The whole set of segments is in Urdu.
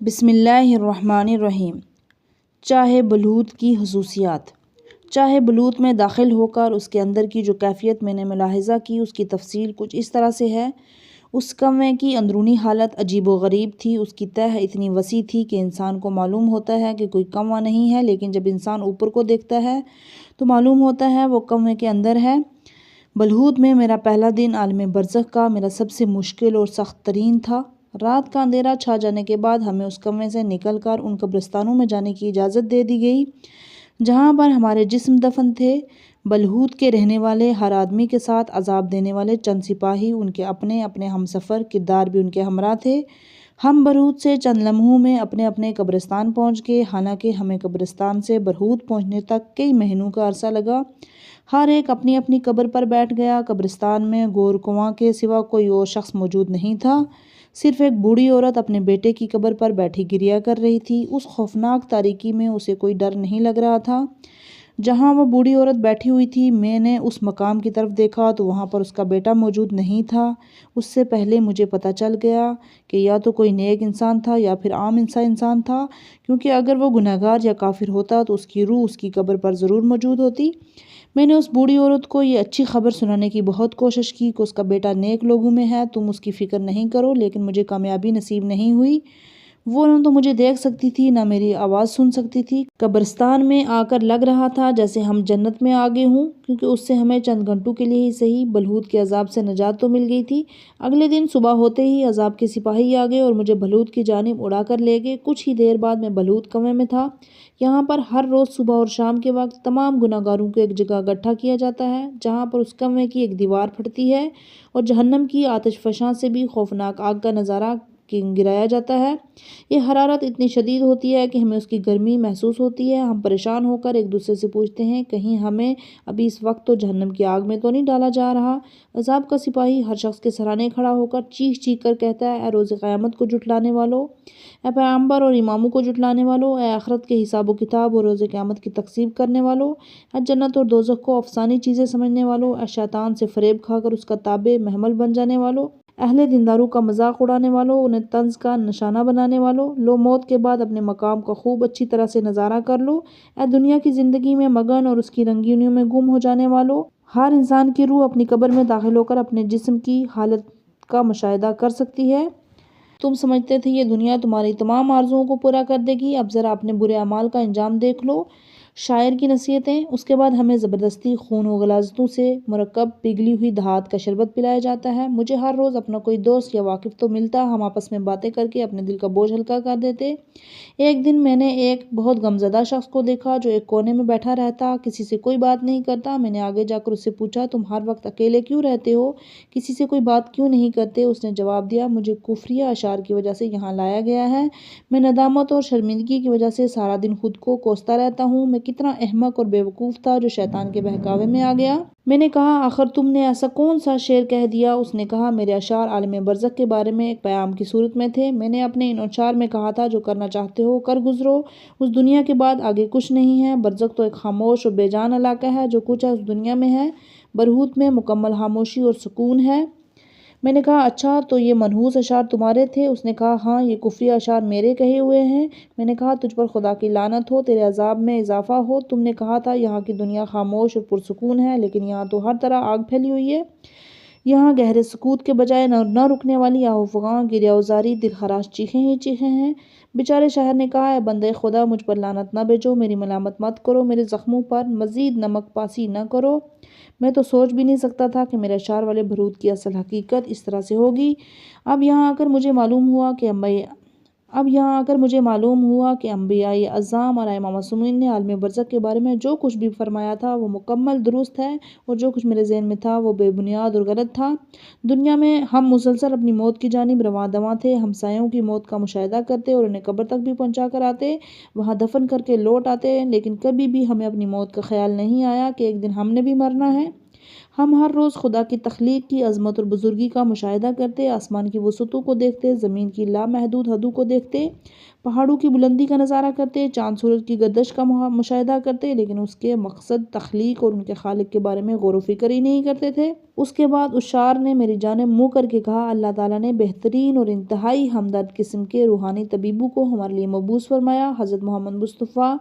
بسم اللہ الرحمن الرحیم۔ چاہے بلوط کی خصوصیات۔ چاہے بلوط میں داخل ہو کر اس کے اندر کی جو کیفیت میں نے ملاحظہ کی، اس کی تفصیل کچھ اس طرح سے ہے۔ اس کنویں کی اندرونی حالت عجیب و غریب تھی۔ اس کی تہہ اتنی وسیع تھی کہ انسان کو معلوم ہوتا ہے کہ کوئی کنواں نہیں ہے، لیکن جب انسان اوپر کو دیکھتا ہے تو معلوم ہوتا ہے وہ کنویں کے اندر ہے۔ بلوط میں میرا پہلا دن عالم برزخ کا میرا سب سے مشکل اور سخت ترین تھا۔ رات کا اندھیرا چھا جانے کے بعد ہمیں اس کنویں سے نکل کر ان قبرستانوں میں جانے کی اجازت دے دی گئی جہاں پر ہمارے جسم دفن تھے۔ بلوط کے رہنے والے ہر آدمی کے ساتھ عذاب دینے والے چند سپاہی، ان کے اپنے اپنے ہمسفر کردار بھی ان کے ہمراہ تھے۔ ہم بلوط سے چند لمحوں میں اپنے اپنے قبرستان پہنچ گئے، حالانکہ ہمیں قبرستان سے بلوط پہنچنے تک کئی مہینوں کا عرصہ لگا۔ ہر ایک اپنی اپنی قبر پر بیٹھ گیا۔ قبرستان میں گور کنواں کے سوا کوئی اور شخص موجود نہیں تھا۔ صرف ایک بوڑھی عورت اپنے بیٹے کی قبر پر بیٹھی گریہ کر رہی تھی۔ اس خوفناک تاریکی میں اسے کوئی ڈر نہیں لگ رہا تھا۔ جہاں وہ بوڑھی عورت بیٹھی ہوئی تھی، میں نے اس مقام کی طرف دیکھا تو وہاں پر اس کا بیٹا موجود نہیں تھا۔ اس سے پہلے مجھے پتہ چل گیا کہ یا تو کوئی نیک انسان تھا یا پھر عام انسان تھا، کیونکہ اگر وہ گنہگار یا کافر ہوتا تو اس کی روح اس کی قبر پر ضرور موجود ہوتی۔ میں نے اس بوڑھی عورت کو یہ اچھی خبر سنانے کی بہت کوشش کی کہ اس کا بیٹا نیک لوگوں میں ہے، تم اس کی فکر نہیں کرو، لیکن مجھے کامیابی نصیب نہیں ہوئی۔ وہ نہ تو مجھے دیکھ سکتی تھی، نہ میری آواز سن سکتی تھی۔ قبرستان میں آ کر لگ رہا تھا جیسے ہم جنت میں آ گئے ہوں، کیونکہ اس سے ہمیں چند گھنٹوں کے لیے ہی صحیح بلوط کے عذاب سے نجات تو مل گئی تھی۔ اگلے دن صبح ہوتے ہی عذاب کے سپاہی آ گئے اور مجھے بلوط کی جانب اڑا کر لے گئے۔ کچھ ہی دیر بعد میں بلوط کنویں میں تھا۔ یہاں پر ہر روز صبح اور شام کے وقت تمام گنہگاروں کو ایک جگہ اکٹھا کیا جاتا ہے، جہاں پر اس کنویں کی ایک دیوار پھٹتی ہے اور جہنم کی آتش فشاں سے بھی خوفناک آگ کا نظارہ گرایا جاتا ہے۔ یہ حرارت اتنی شدید ہوتی ہے کہ ہمیں اس کی گرمی محسوس ہوتی ہے۔ ہم پریشان ہو کر ایک دوسرے سے پوچھتے ہیں، کہیں ہمیں ابھی اس وقت تو جہنم کی آگ میں تو نہیں ڈالا جا رہا؟ عذاب کا سپاہی ہر شخص کے سرانے کھڑا ہو کر چیخ چیخ کر کہتا ہے، اے روز قیامت کو جھٹلانے والو، اے پیغمبر اور اماموں کو جھٹلانے والو، اے آخرت کے حساب و کتاب اور روز قیامت کی تکذیب کرنے والو، اے جنت اور دوزخ کو افسانی چیزیں سمجھنے والو، اے شیطان سے فریب کھا کر اس کا تابع محمل بن جانے والو، اہل دینداروں کا مذاق اڑانے والو، انہیں طنز کا نشانہ بنانے والو، لو موت کے بعد اپنے مقام کا خوب اچھی طرح سے نظارہ کر لو، اے دنیا کی زندگی میں مگن اور اس کی رنگینیوں میں گم ہو جانے والو۔ ہر انسان کی روح اپنی قبر میں داخل ہو کر اپنے جسم کی حالت کا مشاہدہ کر سکتی ہے۔ تم سمجھتے تھے یہ دنیا تمہاری تمام آرزوؤں کو پورا کر دے گی، اب ذرا اپنے برے اعمال کا انجام دیکھ لو۔ شاعر کی نصیحتیں۔ اس کے بعد ہمیں زبردستی خون و غلاظتوں سے مرکب پگھلی ہوئی دھات کا شربت پلایا جاتا ہے۔ مجھے ہر روز اپنا کوئی دوست یا واقف تو ملتا، ہم آپس میں باتیں کر کے اپنے دل کا بوجھ ہلکا کر دیتے۔ ایک دن میں نے ایک بہت غمزدہ شخص کو دیکھا جو ایک کونے میں بیٹھا رہتا، کسی سے کوئی بات نہیں کرتا۔ میں نے آگے جا کر اس سے پوچھا، تم ہر وقت اکیلے کیوں رہتے ہو، کسی سے کوئی بات کیوں نہیں کرتے؟ اس نے جواب دیا، مجھے کفریہ اشعار کی وجہ سے یہاں لایا گیا ہے۔ میں ندامت اور شرمندگی کی وجہ سے سارا دن خود کو کوستا رہتا ہوں۔ میں کتنا احمق اور بے وقوف تھا جو شیطان کے بہکاوے میں آ گیا۔ میں نے کہا، آخر تم نے ایسا کون سا شعر کہہ دیا؟ اس نے کہا، میرے اشعار عالم برزخ کے بارے میں ایک پیام کی صورت میں تھے۔ میں نے اپنے ان اشعار میں کہا تھا، جو کرنا چاہتے ہو کر گزرو، اس دنیا کے بعد آگے کچھ نہیں ہے۔ برزخ تو ایک خاموش اور بے جان علاقہ ہے، جو کچھ ہے اس دنیا میں ہے۔ بلوط میں مکمل خاموشی اور سکون ہے۔ میں نے کہا، اچھا تو یہ منحوس اشعار تمہارے تھے؟ اس نے کہا، ہاں، یہ کفری اشعار میرے کہے ہوئے ہیں۔ میں نے کہا، تجھ پر خدا کی لعنت ہو، تیرے عذاب میں اضافہ ہو۔ تم نے کہا تھا یہاں کی دنیا خاموش اور پرسکون ہے، لیکن یہاں تو ہر طرح آگ پھیلی ہوئی ہے۔ یہاں گہرے سکوت کے بجائے نہ رکنے والی آہ و فغاں، گریہ و زاری، دل خراش چیخیں ہی چیخیں ہیں۔ بیچارے شاعر نے کہا، اے بندے خدا، مجھ پر لعنت نہ بھیجو، میری ملامت مت کرو، میرے زخموں پر مزید نمک پاسی نہ کرو۔ میں تو سوچ بھی نہیں سکتا تھا کہ میرے اشعار والے بلوط کی اصل حقیقت اس طرح سے ہوگی۔ اب یہاں آ کر مجھے معلوم ہوا کہ انبیاء اعظام اور ائمہ معصومین نے عالم برزخ کے بارے میں جو کچھ بھی فرمایا تھا وہ مکمل درست ہے، اور جو کچھ میرے ذہن میں تھا وہ بے بنیاد اور غلط تھا۔ دنیا میں ہم مسلسل اپنی موت کی جانب رواں دواں تھے۔ ہمسایوں کی موت کا مشاہدہ کرتے اور انہیں قبر تک بھی پہنچا کر آتے، وہاں دفن کر کے لوٹ آتے، لیکن کبھی بھی ہمیں اپنی موت کا خیال نہیں آیا کہ ایک دن ہم نے بھی مرنا ہے۔ ہم ہر روز خدا کی تخلیق کی عظمت اور بزرگی کا مشاہدہ کرتے، آسمان کی وسعتوں کو دیکھتے، زمین کی لامحدود حدوں کو دیکھتے، پہاڑوں کی بلندی کا نظارہ کرتے، چاند سورج کی گردش کا مشاہدہ کرتے، لیکن اس کے مقصد، تخلیق اور ان کے خالق کے بارے میں غور و فکر ہی نہیں کرتے تھے۔ اس کے بعد اس شاعر نے میری جانب منہ کر کے کہا، اللہ تعالیٰ نے بہترین اور انتہائی ہمدرد قسم کے روحانی طبیبوں کو ہمارے لیے مبعوث فرمایا۔ حضرت محمد مصطفیٰ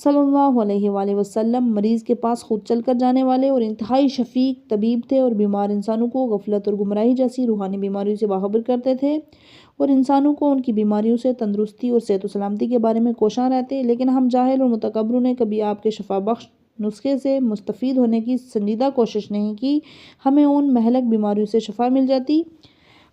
صلی اللہ علیہ وآلہ وسلم مریض کے پاس خود چل کر جانے والے اور انتہائی شفیق طبیب تھے، اور بیمار انسانوں کو غفلت اور گمراہی جیسی روحانی بیماریوں سے باخبر کرتے تھے، اور انسانوں کو ان کی بیماریوں سے تندرستی اور صحت و سلامتی کے بارے میں کوشاں رہتے۔ لیکن ہم جاہل اور متکبروں نے کبھی آپ کے شفا بخش نسخے سے مستفید ہونے کی سنجیدہ کوشش نہیں کی۔ ہمیں ان مہلک بیماریوں سے شفا مل جاتی۔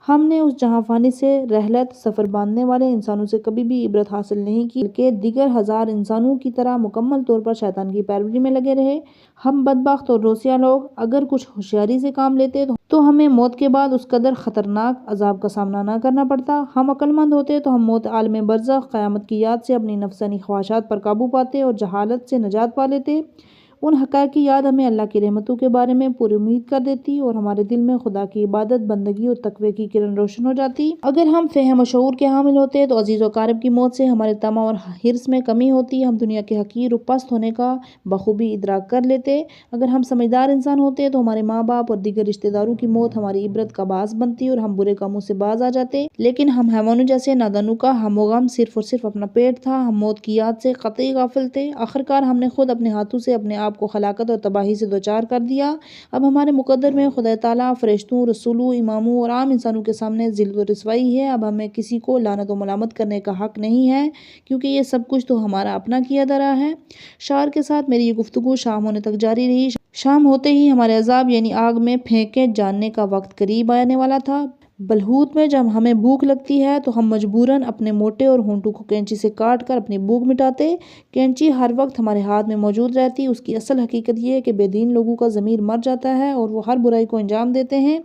ہم نے اس جہاں فانی سے رحلت سفر باندھنے والے انسانوں سے کبھی بھی عبرت حاصل نہیں کی، بلکہ دیگر ہزار انسانوں کی طرح مکمل طور پر شیطان کی پیروی میں لگے رہے۔ ہم بدبخت اور روسیہ لوگ اگر کچھ ہوشیاری سے کام لیتے تو ہمیں موت کے بعد اس قدر خطرناک عذاب کا سامنا نہ کرنا پڑتا۔ ہم عقل مند ہوتے تو ہم موت، عالم برزخ، قیامت کی یاد سے اپنی نفسانی خواہشات پر قابو پاتے اور جہالت سے نجات پا لیتے۔ ان حقائق کی یاد ہمیں اللہ کی رحمتوں کے بارے میں پر امید کر دیتی اور ہمارے دل میں خدا کی عبادت، بندگی اور تقوی کی کرن روشن ہو جاتی۔ اگر ہم فہم و شعور کے حامل ہوتے تو عزیز و اقارب کی موت سے ہمارے طمع اور حرص میں کمی ہوتی، ہم دنیا کے حقیر و پست ہونے کا بخوبی ادراک کر لیتے۔ اگر ہم سمجھدار انسان ہوتے تو ہمارے ماں باپ اور دیگر رشتہ داروں کی موت ہماری عبرت کا باعث بنتی اور ہم برے کاموں سے باز آ جاتے۔ لیکن ہم حیوانوں جیسے نادانوں کا ہم و غم صرف اور صرف اپنا پیٹ تھا۔ ہم موت کی یاد سے قطعی غافل تھے۔ آخرکار ہم نے خود اپنے ہاتھوں سے اپنے آپ کو ہلاکت اور تباہی سے دوچار کر دیا۔ اب ہمارے مقدر میں خدا تعالیٰ، فرشتوں، رسولوں، اماموں اور عام انسانوں کے سامنے ذلت و رسوائی ہے۔ اب ہمیں کسی کو لعنت و ملامت کرنے کا حق نہیں ہے، کیونکہ یہ سب کچھ تو ہمارا اپنا کیا دھرا ہے۔ شاعر کے ساتھ میری یہ گفتگو شام ہونے تک جاری رہی۔ شام ہوتے ہی ہمارے عذاب یعنی آگ میں پھینکے جانے کا وقت قریب آنے والا تھا۔ بلہوت میں جب ہمیں بھوک لگتی ہے تو ہم مجبوراً اپنے موٹے اور ہونٹوں کو کینچی سے کاٹ کر اپنی بھوک مٹاتے۔ کینچی ہر وقت ہمارے ہاتھ میں موجود رہتی۔ اس کی اصل حقیقت یہ ہے کہ بے دین لوگوں کا ضمیر مر جاتا ہے اور وہ ہر برائی کو انجام دیتے ہیں،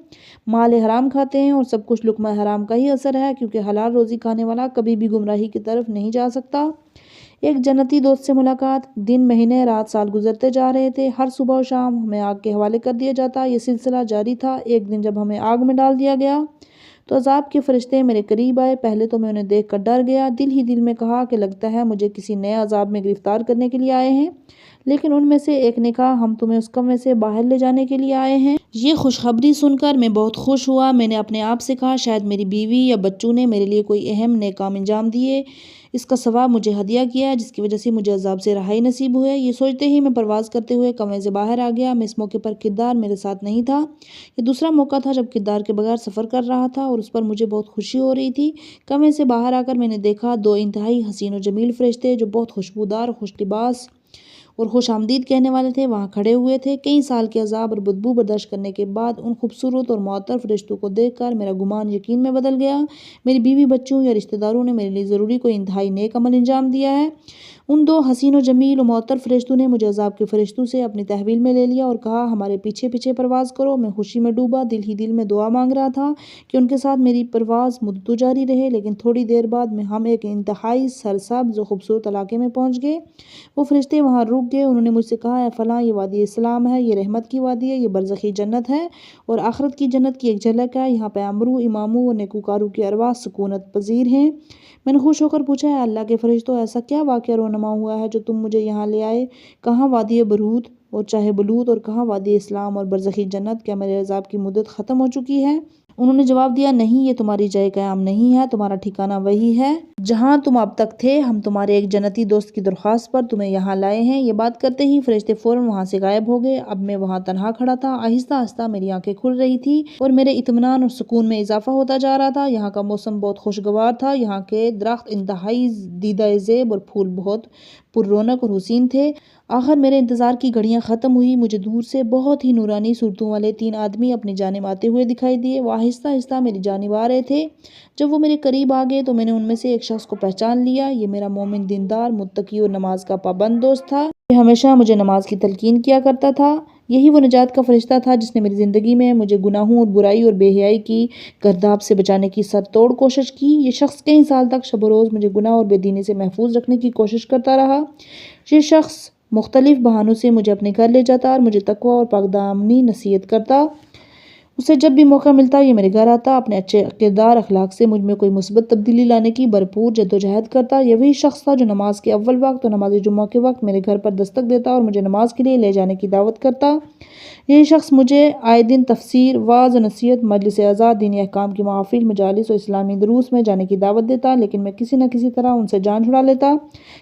مال حرام کھاتے ہیں، اور سب کچھ لقمہ حرام کا ہی اثر ہے، کیونکہ حلال روزی کھانے والا کبھی بھی گمراہی کی طرف نہیں جا سکتا۔ ایک جنتی دوست سے ملاقات۔ دن، مہینے، رات، سال گزرتے جا رہے تھے۔ ہر صبح و شام ہمیں آگ کے حوالے کر دیا جاتا۔ یہ سلسلہ جاری تھا۔ ایک دن جب ہمیں آگ میں ڈال دیا گیا تو عذاب کے فرشتے میرے قریب آئے۔ پہلے تو میں انہیں دیکھ کر ڈر گیا۔ دل ہی دل میں کہا کہ لگتا ہے مجھے کسی نئے عذاب میں گرفتار کرنے کے لیے آئے ہیں۔ لیکن ان میں سے ایک نے کہا، ہم تمہیں اس کنویں سے باہر لے جانے کے لیے آئے ہیں۔ یہ خوشخبری سن کر میں بہت خوش ہوا۔ میں نے اپنے آپ سے کہا، شاید میری بیوی یا بچوں نے میرے لیے کوئی اہم نیک کام انجام دیے، اس کا ثواب مجھے ہدیہ کیا ہے، جس کی وجہ سے مجھے عذاب سے رہائی نصیب ہوئے۔ یہ سوچتے ہی میں پرواز کرتے ہوئے کنویں سے باہر آ گیا۔ میں اس موقع پر کردار میرے ساتھ نہیں تھا۔ یہ دوسرا موقع تھا جب کردار کے بغیر سفر کر رہا تھا اور اس پر مجھے بہت خوشی ہو رہی تھی۔ کنویں سے باہر آ کر میں نے دیکھا دو انتہائی حسین و جمیل فرشتے جو بہت خوشبودار، خوش لباس اور خوش آمدید کہنے والے تھے، وہاں کھڑے ہوئے تھے۔ کئی سال کے عذاب اور بدبو برداشت کرنے کے بعد ان خوبصورت اور معطر فرشتوں کو دیکھ کر میرا گمان یقین میں بدل گیا۔ میری بیوی، بچوں یا رشتہ داروں نے میرے لیے ضروری کوئی انتہائی نیک عمل انجام دیا ہے۔ ان دو حسین و جمیل و معطر فرشتوں نے مجھے عذاب کے فرشتوں سے اپنی تحویل میں لے لیا اور کہا، ہمارے پیچھے پیچھے پرواز کرو۔ میں خوشی میں ڈوبا، دل ہی دل میں دعا مانگ رہا تھا کہ ان کے ساتھ میری پرواز مدتوں جاری رہے۔ لیکن تھوڑی دیر بعد ہم ایک انتہائی سرسبز و خوبصورت علاقے میں پہنچ گئے۔ وہ فرشتے وہاں رک گئے۔ انہوں نے مجھ سے کہا، اے فلاں، یہ وادی اسلام ہے، یہ رحمت کی وادی ہے، یہ برزخی جنت ہے اور آخرت کی جنت کی ایک جھلک ہے۔ یہاں پیغمبروں، اماموں اور نیکوکاروں کی ارواح سکونت پذیر ہیں۔ میں نے خوش ہو کر پوچھا، اے اللہ کے فرشتوں، ایسا کیا واقعہ رونما ہوا ہے جو تم مجھے یہاں لے آئے؟ کہاں وادی برہوت اور چاہے بلوت اور کہاں وادی اسلام اور برزخی جنت؟ کیا میرے عذاب کی مدت ختم ہو چکی ہے؟ انہوں نے جواب دیا، نہیں، یہ تمہاری جائے قیام نہیں ہے، تمہارا ٹھکانہ وہی ہے جہاں تم اب تک تھے۔ ہم تمہارے ایک جنتی دوست کی درخواست پر تمہیں یہاں لائے ہیں۔ یہ بات کرتے ہی فرشتے فوراً وہاں سے غائب ہو گئے۔ اب میں وہاں تنہا کھڑا تھا۔ آہستہ آہستہ میری آنکھیں کھل رہی تھی اور میرے اطمینان اور سکون میں اضافہ ہوتا جا رہا تھا۔ یہاں کا موسم بہت خوشگوار تھا۔ یہاں کے درخت انتہائی دیدہ زیب اور پھول بہت پر رونق اور حسین تھے۔ آخر میرے انتظار کی گھڑیاں ختم ہوئی۔ مجھے دور سے بہت ہی نورانی صورتوں والے تین آدمی اپنی جانب آتے ہوئے دکھائی دیے۔ وہ آہستہ آہستہ میری جانب آ رہے تھے۔ جب وہ میرے قریب آ گئے تو میں نے ان میں سے ایک شخص کو پہچان لیا۔ یہ میرا مومن، دیندار، متقی اور نماز کا پابند دوست تھا۔ یہ ہمیشہ مجھے نماز کی تلقین کیا کرتا تھا۔ یہی وہ نجات کا فرشتہ تھا جس نے میری زندگی میں مجھے گناہوں اور برائی اور بے حیائی کی گرداب سے بچانے کی سر توڑ کوشش کی۔ یہ شخص کئی سال تک شب و روز مجھے گناہ اور بے دینی سے محفوظ رکھنے کی کوشش کرتا رہا۔ یہ شخص مختلف بہانوں سے مجھے اپنے گھر لے جاتا اور مجھے تقویٰ اور پاک دامنی نصیحت کرتا۔ اسے جب بھی موقع ملتا یہ میرے گھر آتا، اپنے اچھے کردار اخلاق سے مجھ میں کوئی مثبت تبدیلی لانے کی بھرپور جدوجہد کرتا۔ یہ وہی شخص تھا جو نماز کے اول وقت اور نماز جمعہ کے وقت میرے گھر پر دستک دیتا اور مجھے نماز کے لیے لے جانے کی دعوت کرتا۔ یہی شخص مجھے آئے دن تفسیر، وعظ و نصیحت، مجلس اعزاز، دینی احکام کی محافل، مجالس و اسلامی دروس میں جانے کی دعوت دیتا، لیکن میں کسی نہ کسی طرح ان سے جان چھڑا لیتا۔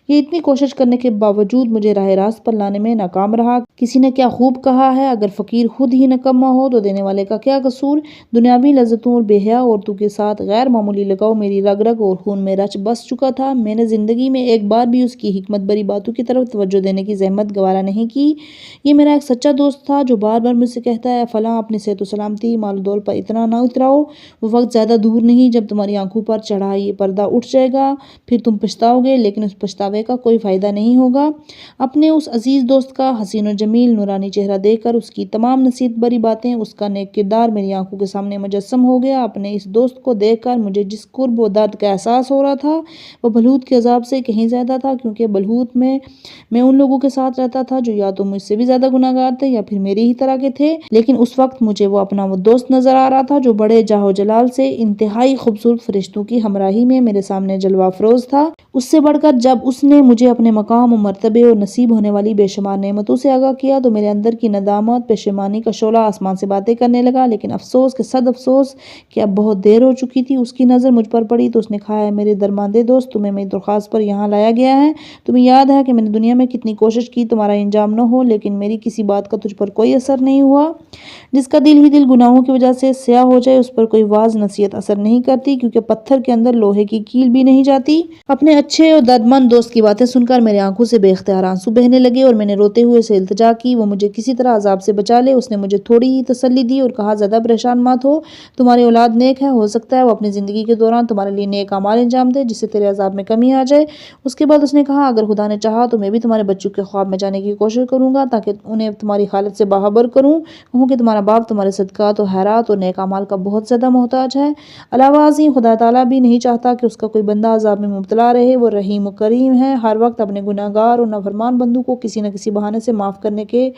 یہ اتنی کوشش کرنے کے باوجود مجھے راہ راست پر لانے میں ناکام رہا۔ کسی نے کیا خوب کہا ہے، اگر فقیر خود ہی نکما ہو تو دینے والے کا کیا قصور۔ دنیاوی لذتوں اور بے حیا عورتوں کے ساتھ غیر معمولی لگاؤ میری رگ رگ اور خون میں رچ بس چکا تھا۔ میں نے زندگی میں ایک بار بھی اس کی حکمت بری باتوں کی طرف توجہ دینے کی زحمت گوارا نہیں کی۔ یہ میرا ایک سچا دوست تھا جو بار بار مجھ سے کہتا ہے، فلاں اپنی صحت و سلامتی، مال و دول پر اتنا نہ اتراؤ، وہ وقت زیادہ دور نہیں جب تمہاری آنکھوں پر چڑھا یہ پردہ اٹھ جائے گا، پھر تم پچھتاؤ گے، لیکن اس پچھتاوے کا کوئی فائدہ نہیں ہوگا۔ اپنے اس عزیز دوست کا حسین و جمیل نورانی چہرہ دیکھ کر اس کی تمام نصیحت بری باتیں، اس کا نیک کردار میری آنکھوں کے سامنے مجسم ہو گیا۔ اپنے اس دوست کو دیکھ کر مجھے جس قرب و درد کا احساس ہو رہا تھا وہ بلوت کے عذاب سے کہیں زیادہ تھا، کیونکہ بلوت میں ان لوگوں کے ساتھ رہتا تھا جو یا تو مجھ سے بھی زیادہ گناہگار تھے یا پھر میری ہی طرح کے تھے، لیکن اس وقت مجھے وہ اپنا وہ دوست نظر آ رہا تھا جو بڑے جاہ و جلال سے انتہائی خوبصورت فرشتوں کی ہمراہی میں میرے سامنے جلوہ افروز تھا۔ اس سے بڑھ کر جب اس نے مجھے اپنے مقام و مرتبے اور نصیب ہونے والی بے شمار نعمتوں سے آگاہ کیا تو میرے اندر کی ندامت، پشیمانی کا شعلہ آسمان سے باتیں کرنے لگا، لیکن افسوس کہ صد افسوس کہ اب بہت دیر ہو چکی تھی۔ اس کی نظر مجھ پر پڑی تو اس نے کہا، ہے میرے درماندے دوست، تمہیں میری درخواست پر یہاں لایا گیا ہے۔ تمہیں یاد ہے کہ میں نے دنیا میں کتنی کوشش کی تمہارا انجام نہ ہو، لیکن میری کسی بات کا تجھ پر کوئی اثر نہیں ہوا۔ جس کا دل ہی دل گناہوں کی وجہ سے سیاہ ہو جائے اس پر کوئی واعظ نصیحت اثر نہیں کرتی، کیونکہ پتھر کے اندر لوہے کی کیل بھی نہیں جاتی۔ اپنے اچھے اور دردمند دوست کی باتیں سن کر میرے آنکھوں سے بے اختیار آنسو بہنے لگے اور میں نے روتے ہوئے اسے التجا کی وہ مجھے کسی طرح عذاب سے بچا لے۔ اس نے مجھے تھوڑی ہی تسلی دی اور کہا، زیادہ پریشان مت ہو، تمہاری اولاد نیک ہے، ہو سکتا ہے وہ اپنی زندگی کے دوران تمہارے لیے نیک اعمال انجام دے جس سے تیرے عذاب میں کمی آ جائے۔ اس کے بعد اس نے کہا، اگر خدا نے چاہا تو میں بھی تمہارے بچوں کے خواب میں جانے کی کوشش کروں گا تاکہ انہیں تمہاری حالت سے باخبر کروں، کہوں کہ تمہارا باپ تمہارے صدقات و خیرات اور نیک اعمال کا بہت زیادہ محتاج ہے۔ علاوہ ازیں خدا تعالیٰ بھی نہیں چاہتا کہ اس کا کوئی بندہ عذاب میں مبتلا رہے، وہ رحیم و کریم ہے، ہر وقت اپنے گناہگار اور نافرمان بندوں کو کسی نہ کسی بہانے سے معاف کرنے کے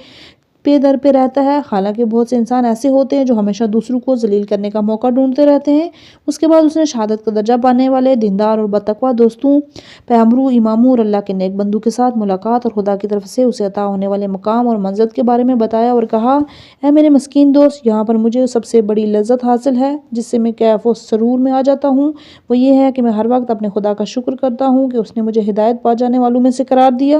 پہ در پہ رہتا ہے۔ حالانکہ بہت سے انسان ایسے ہوتے ہیں جو ہمیشہ دوسروں کو ذلیل کرنے کا موقع ڈھونڈتے رہتے ہیں۔ اس کے بعد اس نے شہادت کا درجہ پانے والے دیندار اور بتقویٰ دوستوں، پیغمبروں، اماموں اور اللہ کے نیک بندوں کے ساتھ ملاقات اور خدا کی طرف سے اسے عطا ہونے والے مقام اور منزلت کے بارے میں بتایا اور کہا، اے میرے مسکین دوست، یہاں پر مجھے سب سے بڑی لذت حاصل ہے جس سے میں کیف و سرور میں آ جاتا ہوں، وہ یہ ہے کہ میں ہر وقت اپنے خدا کا شکر کرتا ہوں کہ اس نے مجھے ہدایت پا جانے والوں میں سے قرار دیا،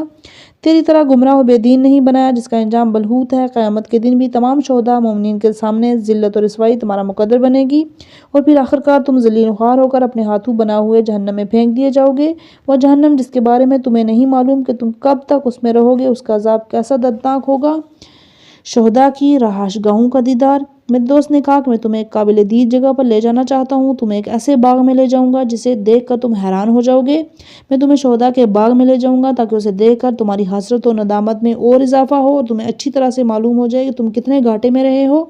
تیری طرح گمراہ و بے دین نہیں بنایا جس کا انجام بلہوت ہے۔ قیامت کے دن بھی تمام شہداء مومنین کے سامنے ذلت و رسوائی تمہارا مقدر بنے گی، اور پھر آخرکار تم ذلیل و خوار ہو کر اپنے ہاتھوں بنا ہوئے جہنم میں پھینک دیے جاؤ گے۔ وہ جہنم جس کے بارے میں تمہیں نہیں معلوم کہ تم کب تک اس میں رہو گے، اس کا عذاب کیسا دردناک ہوگا۔ شہداء کی رہائش گاہوں کا دیدار۔ میرے دوست نے کہا کہ میں تمہیں ایک قابل دید جگہ پر لے جانا چاہتا ہوں، تمہیں ایک ایسے باغ میں لے جاؤں گا جسے دیکھ کر تم حیران ہو جاؤ گے۔ میں تمہیں شہداء کے باغ میں لے جاؤں گا تاکہ اسے دیکھ کر تمہاری حسرت و ندامت میں اور اضافہ ہو اور تمہیں اچھی طرح سے معلوم ہو جائے کہ تم کتنے گھاٹے میں رہے ہو،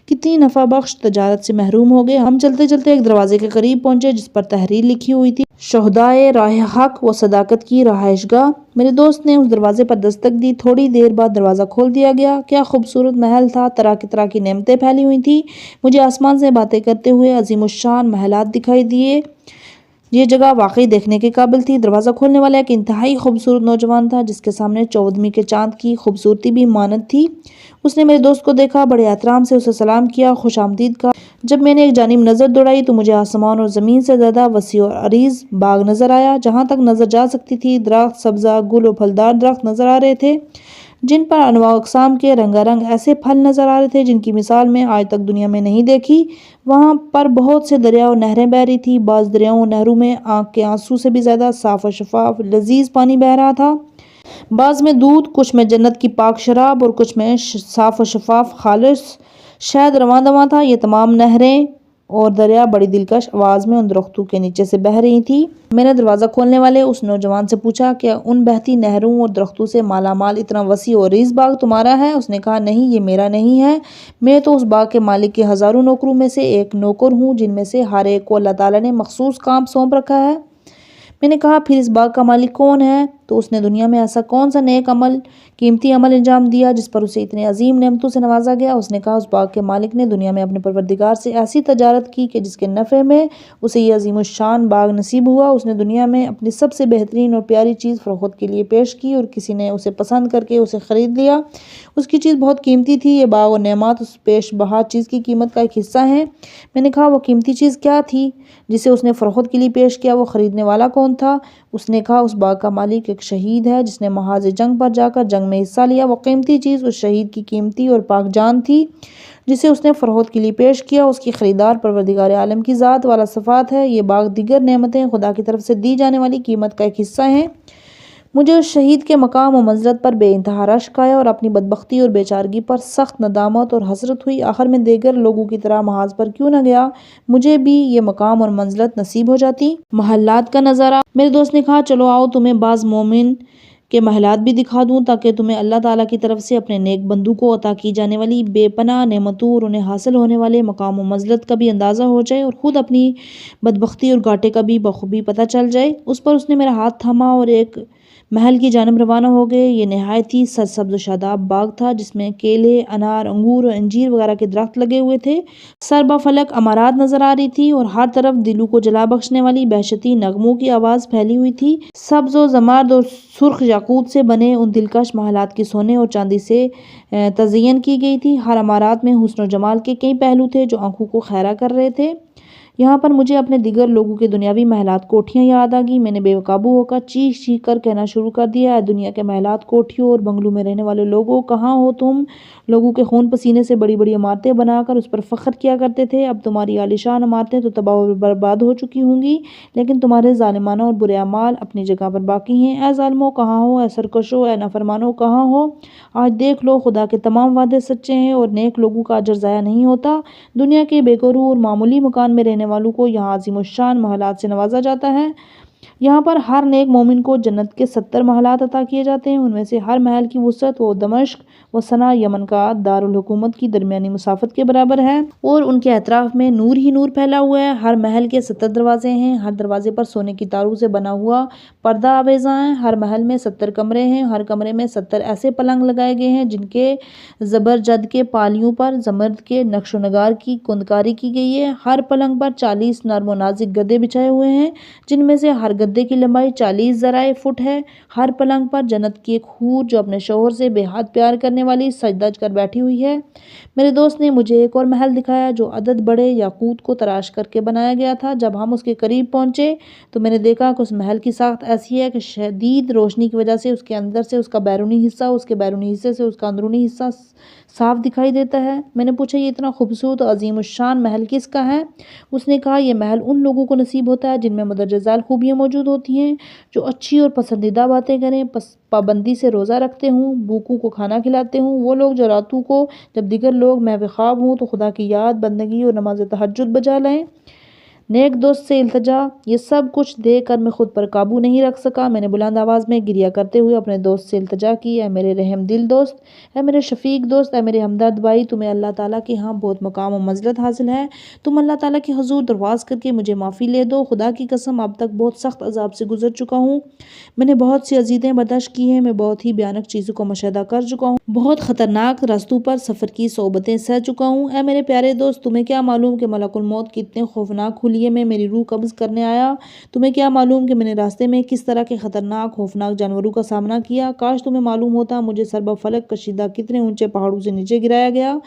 کتنی نفع بخش تجارت سے محروم ہو گئے۔ ہم چلتے چلتے ایک دروازے کے قریب پہنچے جس پر تحریر لکھی ہوئی تھی، شہدائے راہ حق و صداقت کی رہائش گاہ۔ میرے دوست نے اس دروازے پر دستک دی، تھوڑی دیر بعد دروازہ کھول دیا گیا۔ کیا خوبصورت محل تھا، طرح کی نعمتیں پھیلی ہوئی تھیں، مجھے آسمان سے باتیں کرتے ہوئے عظیم الشان محلات دکھائی دیے۔ یہ جگہ واقعی دیکھنے کے قابل تھی۔ دروازہ کھولنے والا ایک انتہائی خوبصورت نوجوان تھا جس کے سامنے 14ویں کے چاند کی خوبصورتی بھی مانند تھی۔ اس نے میرے دوست کو دیکھا، بڑے احترام سے اسے سلام کیا، خوش آمدید کہا۔ جب میں نے ایک جانب نظر دوڑائی تو مجھے آسمان اور زمین سے زیادہ وسیع اور عریض باغ نظر آیا۔ جہاں تک نظر جا سکتی تھی درخت، سبزہ، گل و پھلدار درخت نظر آ رہے تھے جن پر انواع و اقسام کے رنگا رنگ ایسے پھل نظر آ رہے تھے جن کی مثال میں آج تک دنیا میں نہیں دیکھی۔ وہاں پر بہت سے دریا اور نہریں بہہ رہی تھی، بعض دریاؤں اور نہروں میں آنکھ کے آنسو سے بھی زیادہ صاف و شفاف لذیذ پانی بہہ رہا تھا، بعض میں دودھ، کچھ میں جنت کی پاک شراب اور کچھ میں صاف و شفاف خالص شہد رواں دواں تھا۔ یہ تمام نہریں اور دریا بڑی دلکش آواز میں ان درختوں کے نیچے سے بہہ رہی تھی۔ میں نے دروازہ کھولنے والے اس نوجوان سے پوچھا، کیا ان بہتی نہروں اور درختوں سے مالا مال اتنا وسیع اور عریض باغ تمہارا ہے؟ اس نے کہا، نہیں، یہ میرا نہیں ہے، میں تو اس باغ کے مالک کے ہزاروں نوکروں میں سے ایک نوکر ہوں جن میں سے ہر ایک کو اللہ تعالیٰ نے مخصوص کام سونپ رکھا ہے۔ میں نے کہا پھر اس باغ کا مالک کون ہے؟ تو اس نے دنیا میں ایسا کون سا نیک عمل، قیمتی عمل انجام دیا جس پر اسے اتنے عظیم نعمتوں سے نوازا گیا؟ اس نے کہا اس باغ کے مالک نے دنیا میں اپنے پروردگار سے ایسی تجارت کی کہ جس کے نفع میں اسے یہ عظیم الشان باغ نصیب ہوا۔ اس نے دنیا میں اپنی سب سے بہترین اور پیاری چیز فروخت کے لیے پیش کی اور کسی نے اسے پسند کر کے اسے خرید لیا۔ اس کی چیز بہت قیمتی تھی، یہ باغ اور نعمات اس پیش بہا چیز کی قیمت کا ایک حصہ ہیں۔ میں نے کہا وہ قیمتی چیز کیا تھی جسے اس نے فروخت کے لیے پیش کیا؟ وہ خریدنے والا کون تھا؟ اس نے کہا اس باغ کا مالک ایک شہید ہے جس نے محاذ جنگ پر جا کر جنگ میں حصہ لیا۔ وہ قیمتی چیز اس شہید کی قیمتی اور پاک جان تھی جسے اس نے فروخت کے لیے پیش کیا۔ اس کی خریدار پروردگار عالم کی ذات والا صفات ہے۔ یہ باغ دیگر نعمتیں خدا کی طرف سے دی جانے والی قیمت کا ایک حصہ ہیں۔ مجھے اس شہید کے مقام و منزلت پر بے انتہا رشک آیا اور اپنی بدبختی اور بیچارگی پر سخت ندامت اور حسرت ہوئی۔ آخر میں دیگر لوگوں کی طرح محاذ پر کیوں نہ گیا؟ مجھے بھی یہ مقام اور منزلت نصیب ہو جاتی۔ محلات کا نظارہ۔ میرے دوست نے کہا چلو آؤ تمہیں بعض مومن کے محلات بھی دکھا دوں تاکہ تمہیں اللہ تعالیٰ کی طرف سے اپنے نیک بندوں کو عطا کی جانے والی بے پناہ نعمتوں اور انہیں حاصل ہونے والے مقام و منزلت کا بھی اندازہ ہو جائے اور خود اپنی بدبختی اور گھاٹے کا بھی بخوبی پتہ چل جائے۔ اس پر اس نے میرا ہاتھ تھاما اور ایک محل کی جانب روانہ ہو گئے۔ یہ نہایت ہی سرسبز و شاداب باغ تھا جس میں کیلے، انار، انگور اور انجیر وغیرہ کے درخت لگے ہوئے تھے۔ سر بفلک عمارات نظر آ رہی تھی اور ہر طرف دلوں کو جلا بخشنے والی بہشتی نغموں کی آواز پھیلی ہوئی تھی۔ سبز و زرد اور سرخ یاقوت سے بنے ان دلکش محلات کی سونے اور چاندی سے تزئین کی گئی تھی۔ ہر عمارات میں حسن و جمال کے کئی پہلو تھے جو آنکھوں کو خیرہ کر رہے تھے۔ یہاں پر مجھے اپنے دیگر لوگوں کے دنیاوی محلات کوٹھیاں یاد آ گئیں۔ میں نے بے قابو ہو کر چیخ چیخ کر کہنا شروع کر دیا، اے دنیا کے محلات، کوٹھیوں اور بنگلوں میں رہنے والے لوگوں، کہاں ہو تم؟ لوگوں کے خون پسینے سے بڑی بڑی عمارتیں بنا کر اس پر فخر کیا کرتے تھے، اب تمہاری عالیشان عمارتیں تو تباہ و برباد ہو چکی ہوں گی، لیکن تمہارے ظالمانہ اور برے اعمال اپنی جگہ پر باقی ہیں۔ اے ظالموں کہاں ہو؟ اے سرکشوں، اے نافرمانوں کہاں ہو؟ آج دیکھ لو خدا کے تمام وعدے سچے ہیں اور نیک لوگوں کا اجر ضائع نہیں ہوتا۔ دنیا کے بے گروہ اور معمولی مکان میں رہنے والوں کو یہاں عظیم الشان محلات سے نوازا جاتا ہے۔ یہاں پر ہر نیک مومن کو جنت کے 70 محلات عطا کیے جاتے ہیں۔ ان میں سے ہر محل کی وسعت و دمشق و صنعا یمن کا دارالحکومت کی درمیانی مسافت کے برابر ہے اور ان کے اطراف میں نور ہی نور پھیلا ہوا ہے۔ ہر محل کے 70 دروازے ہیں، ہر دروازے پر سونے کی تاروں سے بنا ہوا پردہ آویزاں ہے۔ ہر محل میں 70 کمرے ہیں، ہر کمرے میں 70 ایسے پلنگ لگائے گئے ہیں جن کے زبرجد کے پالیوں پر زمرد کے نقش و نگار کی کندکاری کی گئی ہے۔ ہر پلنگ پر 40 نرم و نازک گدے بچھائے ہوئے ہیں جن میں سے ہر گدے کی لمبائی 40 ذرائع فٹ ہے۔ ہر پلنگ پر جنت کی ایک حور جو اپنے شوہر سے بے حد پیار کرنے والی سجدہ کر بیٹھی ہوئی ہے۔ میرے دوست نے مجھے ایک اور محل دکھایا جو عدد بڑے یاقوت کو تراش کر کے بنایا گیا تھا۔ جب ہم اس کے قریب پہنچے تو میں نے دیکھا کہ اس محل کی ساخت ایسی ہے کہ شدید روشنی کی وجہ سے اس کے اندر سے اس کا بیرونی حصہ، اس کے بیرونی حصے سے اس کا اندرونی حصہ صاف دکھائی دیتا ہے۔ میں نے پوچھا یہ اتنا خوبصورت اور عظیم الشان محل کس کا ہے؟ اس نے کہا یہ محل ان لوگوں کو نصیب ہوتا ہے جن میں مندرجہ ذیل خوبیاں موجود ہوتی ہیں، جو اچھی اور پسندیدہ باتیں کریں، پابندی سے روزہ رکھتے ہوں، بھوکوں کو کھانا کھلاتے ہوں، وہ لوگ جو راتوں کو جب دیگر لوگ محو خواب ہوں تو خدا کی یاد، بندگی اور نماز تہجد بجا لائیں۔ نیک دوست سے التجا۔ یہ سب کچھ دیکھ کر میں خود پر قابو نہیں رکھ سکا۔ میں نے بلند آواز میں گریہ کرتے ہوئے اپنے دوست سے التجا کی، اے میرے رحم دل دوست، اے میرے شفیق دوست، اے میرے ہمدرد بھائی، تمہیں اللہ تعالیٰ کے ہاں بہت مقام و منزلت حاصل ہے، تم اللہ تعالیٰ کے حضور درخواست کر کے مجھے معافی لے دو۔ خدا کی قسم اب تک بہت سخت عذاب سے گزر چکا ہوں، میں نے بہت سی اذیتیں برداشت کی ہیں، میں بہت ہی بھیانک چیزوں کو مشاہدہ کر چکا ہوں، بہت خطرناک راستوں پر سفر کی صعوبتیں سہ چکا ہوں۔ اے میرے پیارے دوست، تمہیں کیا معلوم کہ ملک الموت کے اتنے خوفناک حلیے میں میری روح قبض کرنے آیا؟ تمہیں کیا معلوم کہ میں نے راستے میں کس طرح کے خطرناک خوفناک جانوروں کا سامنا کیا؟ کاش تمہیں معلوم ہوتا مجھے سرب فلک کشیدہ کتنے اونچے پہاڑوں سے نیچے گرایا گیا۔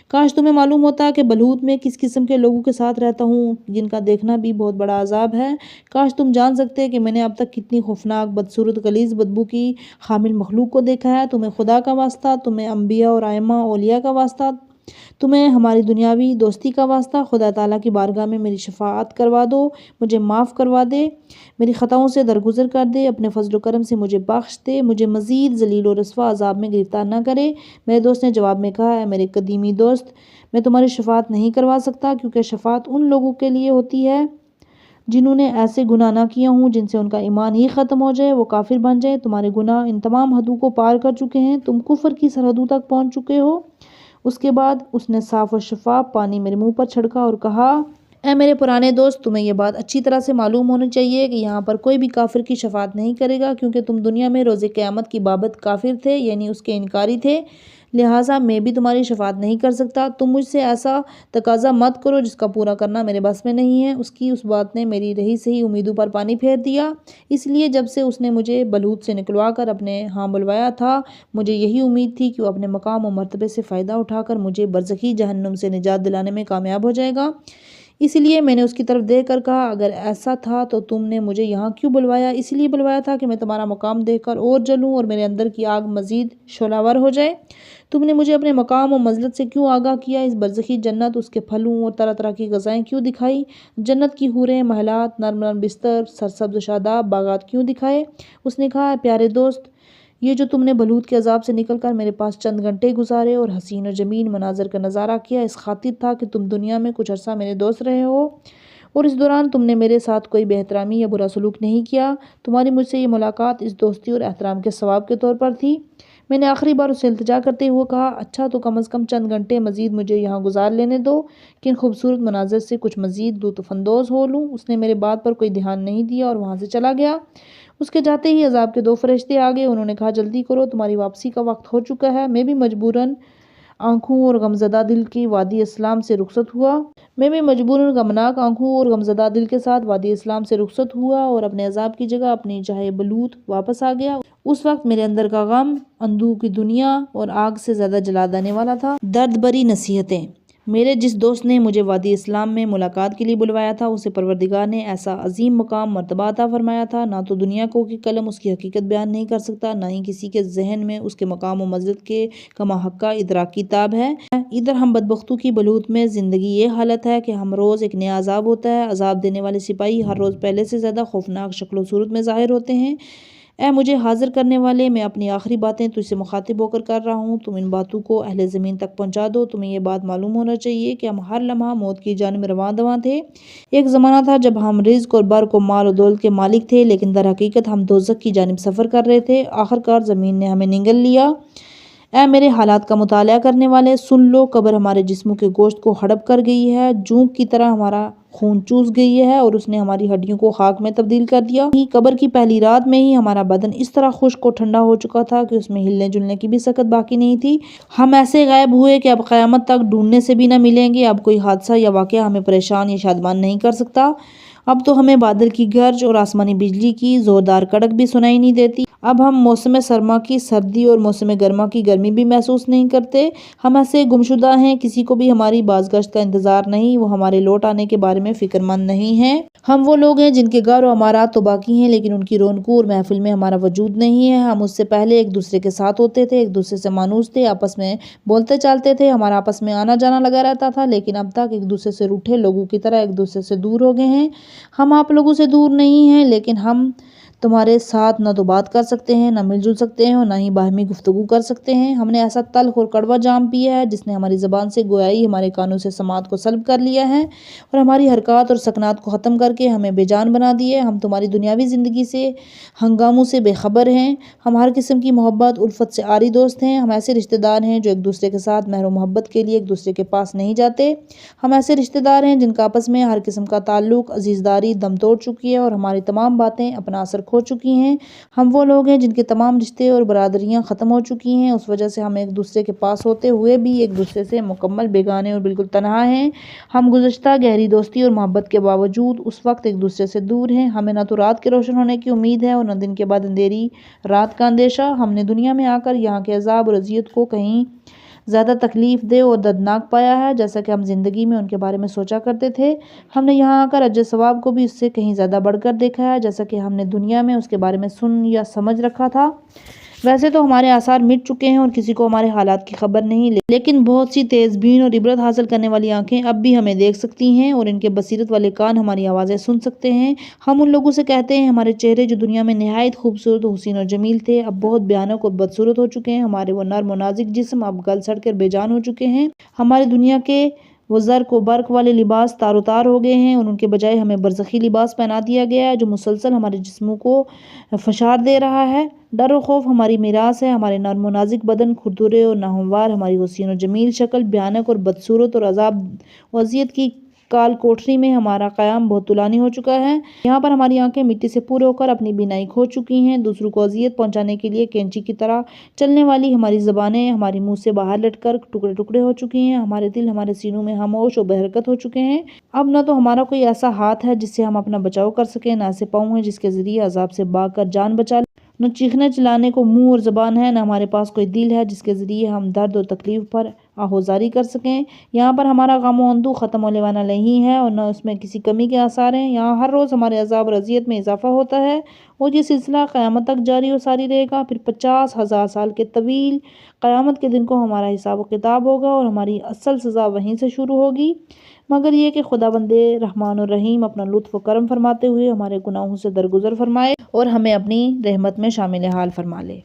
کاش تمہیں معلوم ہوتا کہ بلوت میں کس قسم کے لوگوں کے ساتھ رہتا ہوں جن کا دیکھنا بھی بہت بڑا عذاب ہے۔ کاش تم جان سکتے کہ میں نے اب تک کتنی خوفناک، بدصورت، غلیظ بدبو کی حامل مخلوق کو دیکھا ہے۔ تمہیں خدا کا واسطہ، تمہیں انبیاء اور ائمہ اولیاء کا واسطہ، تمہیں ہماری دنیاوی دوستی کا واسطہ، خدا تعالیٰ کی بارگاہ میں میری شفاعت کروا دو، مجھے معاف کروا دے، میری خطاؤں سے درگزر کر دے، اپنے فضل و کرم سے مجھے بخش دے، مجھے مزید ذلیل و رسوا عذاب میں گرفتار نہ کرے۔ میرے دوست نے جواب میں کہا، اے میرے قدیمی دوست، میں تمہاری شفاعت نہیں کروا سکتا، کیونکہ شفاعت ان لوگوں کے لیے ہوتی ہے جنہوں نے ایسے گناہ نہ کیا ہوں جن سے ان کا ایمان ہی ختم ہو جائے، وہ کافر بن جائے۔ تمہارے گناہ ان تمام حدوں کو پار کر چکے ہیں، تم کفر کی سرحدوں تک پہنچ چکے ہو۔ اس کے بعد اس نے صاف و شفاف پانی میرے منہ پر چھڑکا اور کہا، اے میرے پرانے دوست، تمہیں یہ بات اچھی طرح سے معلوم ہونی چاہیے کہ یہاں پر کوئی بھی کافر کی شفاعت نہیں کرے گا، کیونکہ تم دنیا میں روز قیامت کی بابت کافر تھے، یعنی اس کے انکاری تھے، لہٰذا میں بھی تمہاری شفاعت نہیں کر سکتا۔ تم مجھ سے ایسا تقاضا مت کرو جس کا پورا کرنا میرے بس میں نہیں ہے۔ اس بات نے میری رہی سہی امیدوں پر پانی پھیر دیا، اس لیے جب سے اس نے مجھے بلوط سے نکلوا کر اپنے ہاں بلوایا تھا، مجھے یہی امید تھی کہ وہ اپنے مقام و مرتبے سے فائدہ اٹھا کر مجھے برزخی جہنم سے نجات دلانے میں کامیاب ہو جائے گا۔ اس لیے میں نے اس کی طرف دیکھ کر کہا، اگر ایسا تھا تو تم نے مجھے یہاں کیوں بلوایا؟ اس لیے بلوایا تھا کہ میں تمہارا مقام دیکھ کر اور جلوں اور میرے اندر کی آگ مزید شعلہ ور ہو جائے۔ تم نے مجھے اپنے مقام و منزلت سے کیوں آگاہ کیا؟ اس برزخی جنت، اس کے پھلوں اور طرح طرح کی غذائیں کیوں دکھائی؟ جنت کی حوریں، محلات، نرم نرم بستر، سرسبز و شاداب باغات کیوں دکھائے؟ اس نے کہا، پیارے دوست، یہ جو تم نے بلوط کے عذاب سے نکل کر میرے پاس چند گھنٹے گزارے اور حسین و جمیل مناظر کا نظارہ کیا، اس خاطر تھا کہ تم دنیا میں کچھ عرصہ میرے دوست رہے ہو اور اس دوران تم نے میرے ساتھ کوئی بے احترامی یا برا سلوک نہیں کیا۔ تمہاری مجھ سے یہ ملاقات اس دوستی اور احترام کے ثواب کے طور پر تھی۔ میں نے آخری بار اسے التجا کرتے ہوئے کہا، اچھا تو کم از کم چند گھنٹے مزید مجھے یہاں گزار لینے دو کہ ان خوبصورت مناظر سے کچھ مزید لطف اندوز ہو لوں۔ اس نے میرے بات پر کوئی دھیان نہیں دیا اور وہاں سے چلا گیا۔ اس کے جاتے ہی عذاب کے 2 فرشتے آ گئے۔ انہوں نے کہا، جلدی کرو، تمہاری واپسی کا وقت ہو چکا ہے۔ میں بھی مجبوراً آنکھوں اور غمزدہ دل کی وادی اسلام سے رخصت ہوا۔ میں بھی مجبوراً غمناک آنکھوں اور غمزدہ دل کے ساتھ وادی اسلام سے رخصت ہوا اور اپنے عذاب کی جگہ اپنی جائے بلوط واپس آ گیا۔ اس وقت میرے اندر کا غم اندوہ کی دنیا اور آگ سے زیادہ جلا دینے والا تھا۔ درد بری نصیحتیں۔ میرے جس دوست نے مجھے وادی اسلام میں ملاقات کے لیے بلوایا تھا، اسے پروردگار نے ایسا عظیم مقام مرتبہ عطا فرمایا تھا، نہ تو دنیا کو کی قلم اس کی حقیقت بیان نہیں کر سکتا، نہ ہی کسی کے ذہن میں اس کے مقام و منزلت کے کما حقہ ادراک کی تاب ہے۔ ادھر ہم بدبختوں کی بلوط میں زندگی یہ حالت ہے کہ ہم روز ایک نیا عذاب ہوتا ہے۔ عذاب دینے والے سپاہی ہر روز پہلے سے زیادہ خوفناک شکل و صورت میں ظاہر ہوتے ہیں۔ اے مجھے حاضر کرنے والے، میں اپنی آخری باتیں تجھ سے مخاطب ہو کر رہا ہوں، تم ان باتوں کو اہل زمین تک پہنچا دو۔ تمہیں یہ بات معلوم ہونا چاہیے کہ ہم ہر لمحہ موت کی جانب رواں دواں تھے۔ ایک زمانہ تھا جب ہم رزق اور برق و مال و دولت کے مالک تھے، لیکن در حقیقت ہم دوزخ کی جانب سفر کر رہے تھے۔ آخرکار زمین نے ہمیں نگل لیا۔ اے میرے حالات کا مطالعہ کرنے والے، سن لو، قبر ہمارے جسموں کے گوشت کو ہڑپ کر گئی ہے، جونک کی طرح ہمارا خون چوس گئی ہے اور اس نے ہماری ہڈیوں کو خاک میں تبدیل کر دیا۔ قبر کی پہلی رات میں ہی ہمارا بدن اس طرح خشک و ٹھنڈا ہو چکا تھا کہ اس میں ہلنے جلنے کی بھی سکت باقی نہیں تھی۔ ہم ایسے غائب ہوئے کہ اب قیامت تک ڈھونڈنے سے بھی نہ ملیں گے۔ اب کوئی حادثہ یا واقعہ ہمیں پریشان یا شادمان نہیں کر سکتا۔ اب تو ہمیں بادل کی گرج اور آسمانی بجلی کی زوردار کڑک بھی سنائی نہیں دیتی۔ اب ہم موسم سرما کی سردی اور موسم گرما کی گرمی بھی محسوس نہیں کرتے۔ ہم ایسے گمشدہ ہیں، کسی کو بھی ہماری بازگشت کا انتظار نہیں، وہ ہمارے لوٹ آنے کے بارے میں فکر مند نہیں ہیں۔ ہم وہ لوگ ہیں جن کے گھر و امارات تو باقی ہیں، لیکن ان کی رونقوں اور محفل میں ہمارا وجود نہیں ہے۔ ہم اس سے پہلے ایک دوسرے کے ساتھ ہوتے تھے، ایک دوسرے سے مانوس تھے، آپس میں بولتے چالتے تھے، ہمارا آپس میں آنا جانا لگا رہتا تھا، لیکن اب تک ایک دوسرے سے روٹھے لوگوں کی طرح ایک دوسرے سے دور ہو گئے ہیں۔ ہم آپ لوگوں سے دور نہیں ہیں، لیکن ہم تمہارے ساتھ نہ تو بات کر سکتے ہیں، نہ مل جل سکتے ہیں اور نہ ہی باہمی گفتگو کر سکتے ہیں۔ ہم نے ایسا تلخ اور کڑوا جام پیا ہے جس نے ہماری زبان سے گویائی، ہمارے کانوں سے سماعت کو سلب کر لیا ہے اور ہماری حرکات اور سکنات کو ختم کر کے ہمیں بے جان بنا دیا ہے۔ ہم تمہاری دنیاوی زندگی سے، ہنگاموں سے بے خبر ہیں۔ ہم ہر قسم کی محبت الفت سے عاری دوست ہیں۔ ہم ایسے رشتہ دار ہیں جو ایک دوسرے کے ساتھ مہر و محبت کے لیے ایک دوسرے کے پاس نہیں جاتے۔ ہم ایسے رشتہ دار ہیں جن کا آپس میں ہر قسم کا تعلق، عزیزداری دم توڑ چکی ہے اور ہماری تمام باتیں اپنا اثر کھو چکی ہیں۔ ہم وہ لوگ ہیں جن کے تمام رشتے اور برادریاں ختم ہو چکی ہیں۔ اس وجہ سے ہم ایک دوسرے کے پاس ہوتے ہوئے بھی ایک دوسرے سے مکمل بیگانے اور بالکل تنہا ہیں۔ ہم گزشتہ گہری دوستی اور محبت کے باوجود اس وقت ایک دوسرے سے دور ہیں۔ ہمیں نہ تو رات کے روشن ہونے کی امید ہے اور نہ دن کے بعد اندھیری رات کا اندیشہ۔ ہم نے دنیا میں آ کر یہاں کے عذاب اور اذیت کو کہیں زیادہ تکلیف دہ اور دردناک پایا ہے، جیسا کہ ہم زندگی میں ان کے بارے میں سوچا کرتے تھے۔ ہم نے یہاں آ کر اجر ثواب کو بھی اس سے کہیں زیادہ بڑھ کر دیکھا ہے، جیسا کہ ہم نے دنیا میں اس کے بارے میں سن یا سمجھ رکھا تھا۔ ویسے تو ہمارے آثار مٹ چکے ہیں اور کسی کو ہمارے حالات کی خبر نہیں، لیکن بہت سی تیز بین اور عبرت حاصل کرنے والی آنکھیں اب بھی ہمیں دیکھ سکتی ہیں اور ان کے بصیرت والے کان ہماری آوازیں سن سکتے ہیں۔ ہم ان لوگوں سے کہتے ہیں، ہمارے چہرے جو دنیا میں نہایت خوبصورت و حسین و جمیل تھے، اب بہت بھیانک اور بدصورت ہو چکے ہیں۔ ہمارے وہ نرم و نازک جسم اب گل سڑ کر بے جان ہو چکے ہیں۔ ہمارے دنیا کے وہ زرق و برق والے لباس تار و تار ہو گئے ہیں اور ان کے بجائے ہمیں برزخی لباس پہنا دیا گیا ہے جو مسلسل ہمارے جسموں کو فشار دے رہا ہے۔ ڈر و خوف ہماری میراث ہے۔ ہمارے نرم و نازک بدن کھردرے اور ناہموار، ہماری حسین و جمیل شکل بھیانک اور بدصورت اور عذاب و اذیت کی کال کوٹری میں ہمارا قیام بہت طولانی ہو چکا ہے۔ یہاں پر ہماری آنکھیں مٹی سے پورے ہو کر اپنی بینائی کھو چکی ہیں۔ دوسروں کو اذیت پہنچانے کے لیے کینچی کی طرح چلنے والی ہماری زبانیں ہمارے منہ سے باہر لٹ کر ٹکڑے ٹکڑے ہو چکی ہیں۔ ہمارے دل ہمارے سینوں میں خاموش و بے حرکت ہو چکے ہیں۔ اب نہ تو ہمارا کوئی ایسا ہاتھ ہے جس سے ہم اپنا بچاؤ کر سکیں، نہ ایسے پاؤں ہیں جس کے ذریعے عذاب سے بھاگ کر جان بچا لیں، نہ چیخنے چلانے کو منہ اور زبان ہے، نہ ہمارے پاس کوئی دل ہے جس کے ذریعے ہم درد و تکلیف پر آہوزاری کر سکیں۔ یہاں پر ہمارا غم و اندوہ ختم ہونے والا نہیں ہے اور نہ اس میں کسی کمی کے آثار ہیں۔ یہاں ہر روز ہمارے عذاب اور اذیت میں اضافہ ہوتا ہے اور یہ سلسلہ قیامت تک جاری و ساری رہے گا۔ پھر 50,000 سال کے طویل قیامت کے دن کو ہمارا حساب و کتاب ہوگا اور ہماری اصل سزا وہیں سے شروع ہوگی، مگر یہ کہ خداوند رحمان الرحیم اپنا لطف و کرم فرماتے ہوئے ہمارے گناہوں سے درگزر فرمائے اور ہمیں اپنی رحمت میں شامل حال فرما لے۔